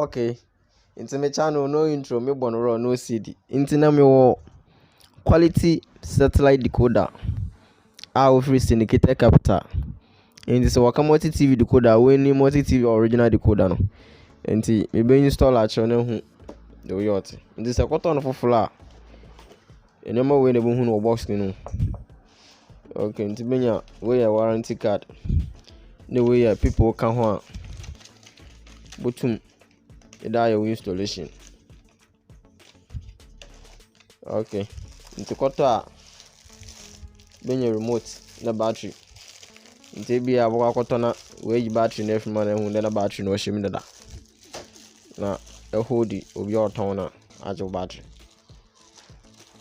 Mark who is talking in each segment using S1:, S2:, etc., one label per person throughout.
S1: Okay. Into my channel, no intro, me bonoro, no CD. Into na me wo quality satellite decoder. Our free syndicated capital. And this waka Multitv decoder, we ni Multitv original decoder no. Enti me be install a channel hu the way yot. Enti se kwato no fofula. Enema we ne bo hu no box ni no. Okay, enti benya we ya warranty card. The way ya people can ho a botum ida your installation. Okay, into kota benya remote na battery. Into bi a boka kota na we battery na from na hu na battery no shim dada. Na e hold obi oton na ajo battery.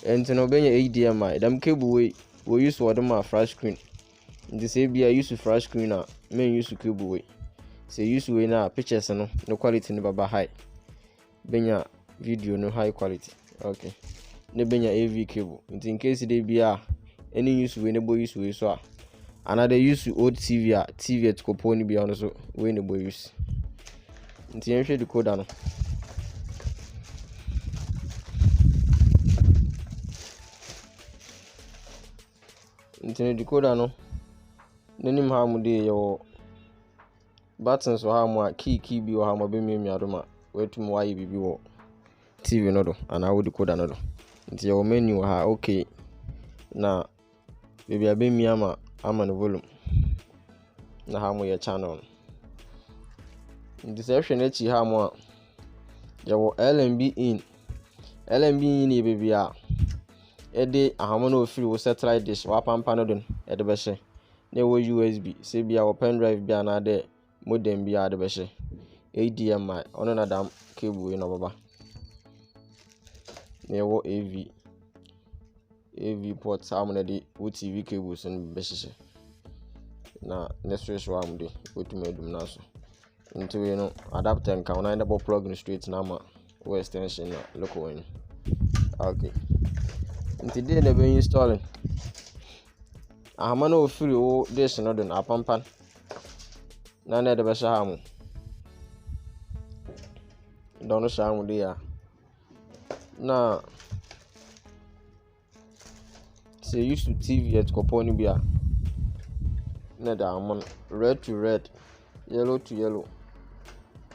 S1: Into no benya HDMI, them cable we use for them flash screen. Into say bi a use flash screen na men use cable we. Say use we na pictures no quality no baba high. Benya video no high quality. Okay. Ne benya AV cable. In case they be any use we ne boy use we so another use old TV TV at koponi be on so we ne boy use. Nti yen hwe decoder no. Nti decoder no. Nenim ha mu de yo buttons so ha mu a key bi wo ha mu be mi adoma wetum wa yi bibi wo TV no do ana wo decoder no do. Nti your menu ha okay na baby abe mi ama no volume na ha mo ye channel. Nti se hwe na chi ha mo a your LMB in e baby a e de ahamo na ofiri wo satellite dish wa pampa no do e de be hye na wo USB se bia wo pen drive bia na de modem bia de be hye HDMI ono na dam cable we no baba na wo AV port am na di wo TV cables no be hye na ne switch wa am de wetum adum na so nti we no adapter nka na double plug no straight na ma wo extension na local one. Okay, nti dey na be installing ahama na ofiri wo dish no don apampan na na de be hye ha mu dono sha mu de ya na say used to TV at koponi bia na da amon red to red, yellow to yellow,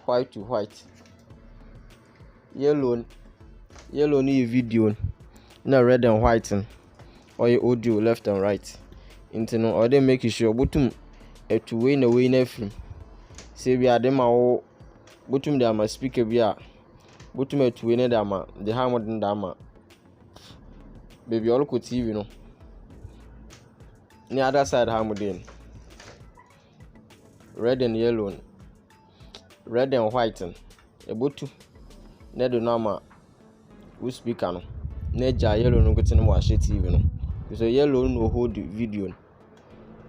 S1: white to white. Yellow ni video na red and white or your audio left and right. Into no or they make sure botum to win away na film. Say we are them all botum de ama speaker bia botum to win da ma the hamod da ma baby all ko TV no ni other side hamodin red and yellow, red and white e botu na do na ma we speaker no na ja yellow no gote no wa hye TV no so yellow no hold video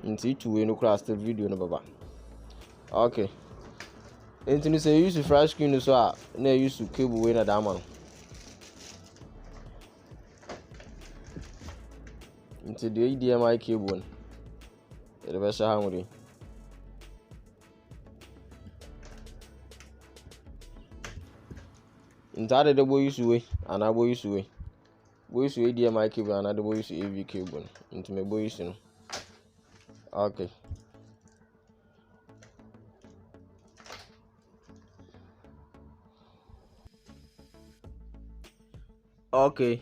S1: nti to we no cross the video no baba. Okay, enti ni say use flash screen so a na use cable we na da ma no into the HDMI cable the best how many into the boy use way and I boy use way HDMI cable and other boy use AV cable into my boy use no. Okay, okay,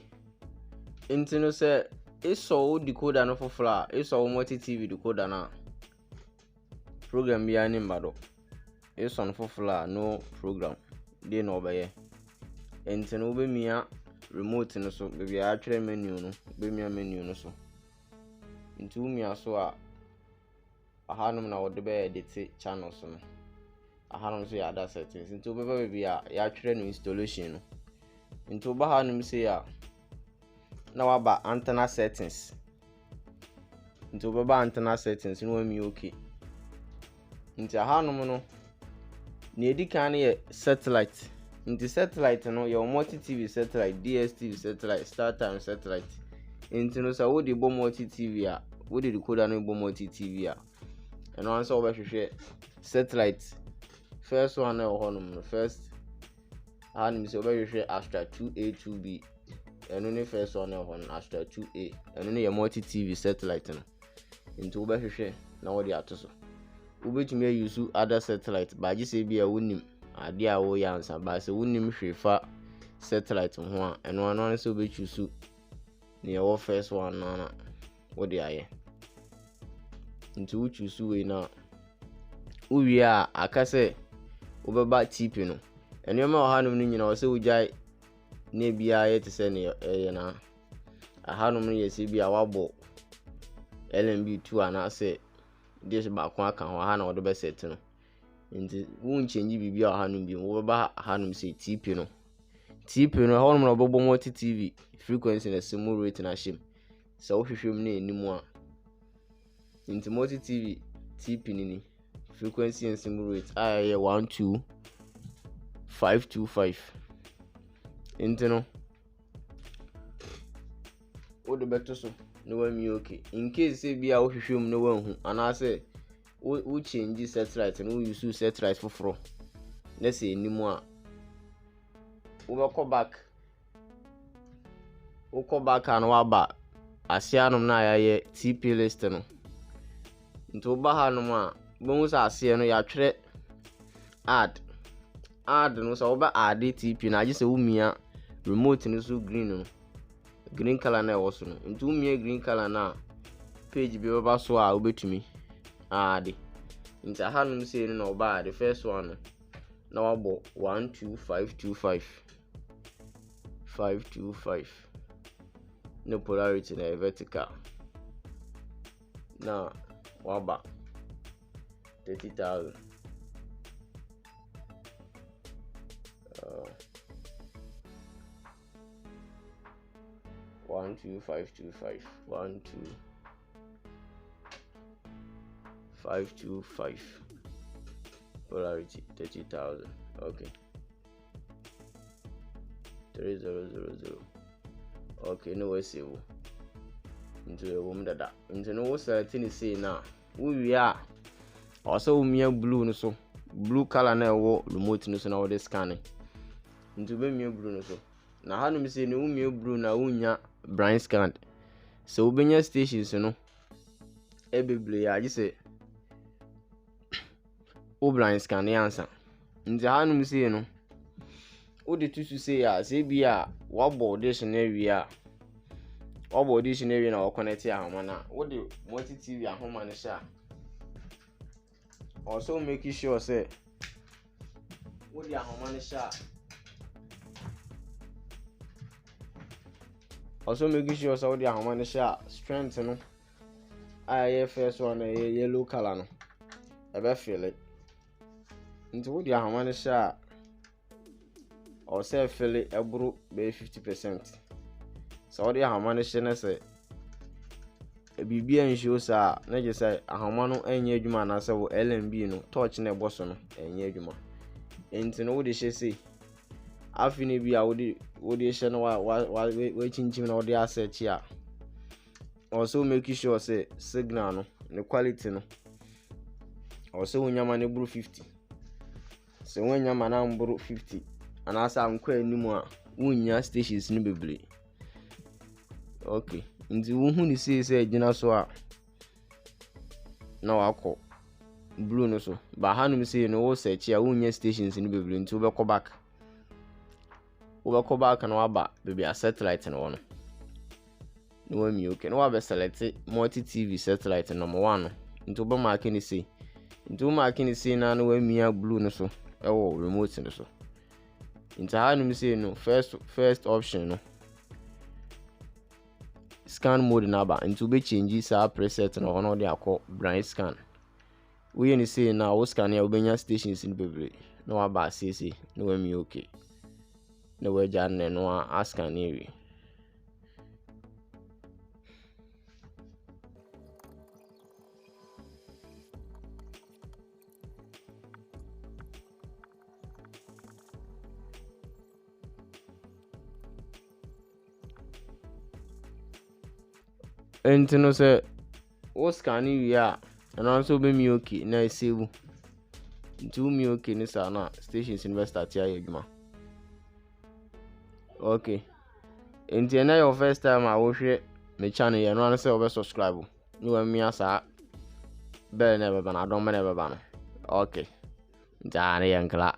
S1: into no say it's all decoder no for fla it's all Multitv decoder na program bi ani mbado it's on for fla no program dey no obeye enti no be mia remote no so be bia atwere menu no be mia menu no so enti umia so a ahanum na wode be edit channels no ahanum so ya other settings enti be bia ya atwere no installation no enti oba hanum say ya na waba antenna settings nti obaba antenna settings no wami okay nti ahanum no na edikan ye satellite nti satellite no your Multitv satellite, DSTV satellite, StarTime satellite nti no sa wo de bo Multitv a wo de decoder no bo Multitv a eno ansa wo be hwehwe satellite first one na honum no first hanom sɛ wobɛhwehwɛ Astra 2A 2B ɛno ne first one ɛhɔ no Astra 2A ɛno ne yɛ multi-TV satellite no nti wobɛhwehwɛ na wode ato so. Wobɛtumi ayusu other satellite baagye sɛ bi a wonim adeɛ a woyɛ ansa baa sɛ wonim hwee fa satellite ho a ɛno ano sɛ wobɛchusu ne ɛwɔ first one na wode ayɛ. Nti wochusu wei na wowie a aka sɛ wobɛba TP no ɛnneɛma wɔ hanom no nyina wɔ sɛ wogyae ne biara yɛ te sɛ ne ɛyɛ na hanom no yɛ sɛ bi a wabɔ LMB2 anaasɛ dish baako aka ho ha na wode bɛset no nti wonchange biribi a hanom bi wobɛba hanom sɛ TP no hanom na wobɛbɔ multi-TV frequency na simu rate na hyem sɛ wohwehwɛ mu na anim a nti multi-TV TP ni frequency and simu rate a ɛyɛ 12525 nti no wode bɛto so na wami okay in case say bia wo hwehwɛ mu na wanhu anaasɛ wo change satellite no wo use satellite foforo na sɛ enimu a wo bɛkɔ back and waba asianom na ayɛ TP list no nti wo ba hanom a bohu sɛ asie no yɛatwerɛ add no sɛ wo ba add TP na agye sɛ wo mia remote no so green color na ɛwɔ so no nti wo mia green color na page bi bɛba so a wobɛtumi add nti hanom sɛ no na wo ba the first one no na wabɔ 12525 ne polarity na vertical na waba 30,000 12525 12525 polarity 30,000 okay 3000 okay no we save into a woman dada into no select ni say na we are also mia blue no so blue color na wo remote no so na we scan into be mia blue no so na hanum say no mia blue na unya blind scan so ubenya stations no ebeble ya ji say o blind scan answer nti hanum say no o de to say ya say bia wabo audition area na o connect ahoma na o de multi TV ahoma ne sha also make sure say o de ahoma ne sha strength no aye first one yellow color no ebe feel it nti o de ahoma ne sha or say feel it eburu be 50%. So what ahoma no hye na say bibia nsho sa na je say ahoma no enye adwuma na say wo LMB no touch na eboso no enye adwuma enti no wo de hye say afi ne bia wo de hye no wa chinchim na wo de asset ya also make sure say signal no the quality no also unyama ne buru 50 so unyama na mburu 50 anasa ankwa animu a unya stations ni bebre okay nti wo hu ni say gina so a na wakọ blue no so ba hanum say no wo search a unya stations ni bebre nti wo bekọ back na waba bebi a satellite no no wami okay no wa be select multi TV satellite number 1 nti wo ba mark ni say na no wami a blue no so ewo remote no so nti hanum say no first option no scan mode na ba nti be change sa preset na hono de akọ blind scan we ni say na wo scan ya obenya stations in bebre na wa ba say no wami okay na we ja ne no a scan area enti no say wo scan wi a na so be mi okay na save nti wo mi okay ni sa na stations invest start ya adwuma Okay. Nti na your first time I wo hwe me channel ye no an say obe subscribe. Ni wa mi asa bell na beba na don me na beba no. Okay. Nti ana ye nkla.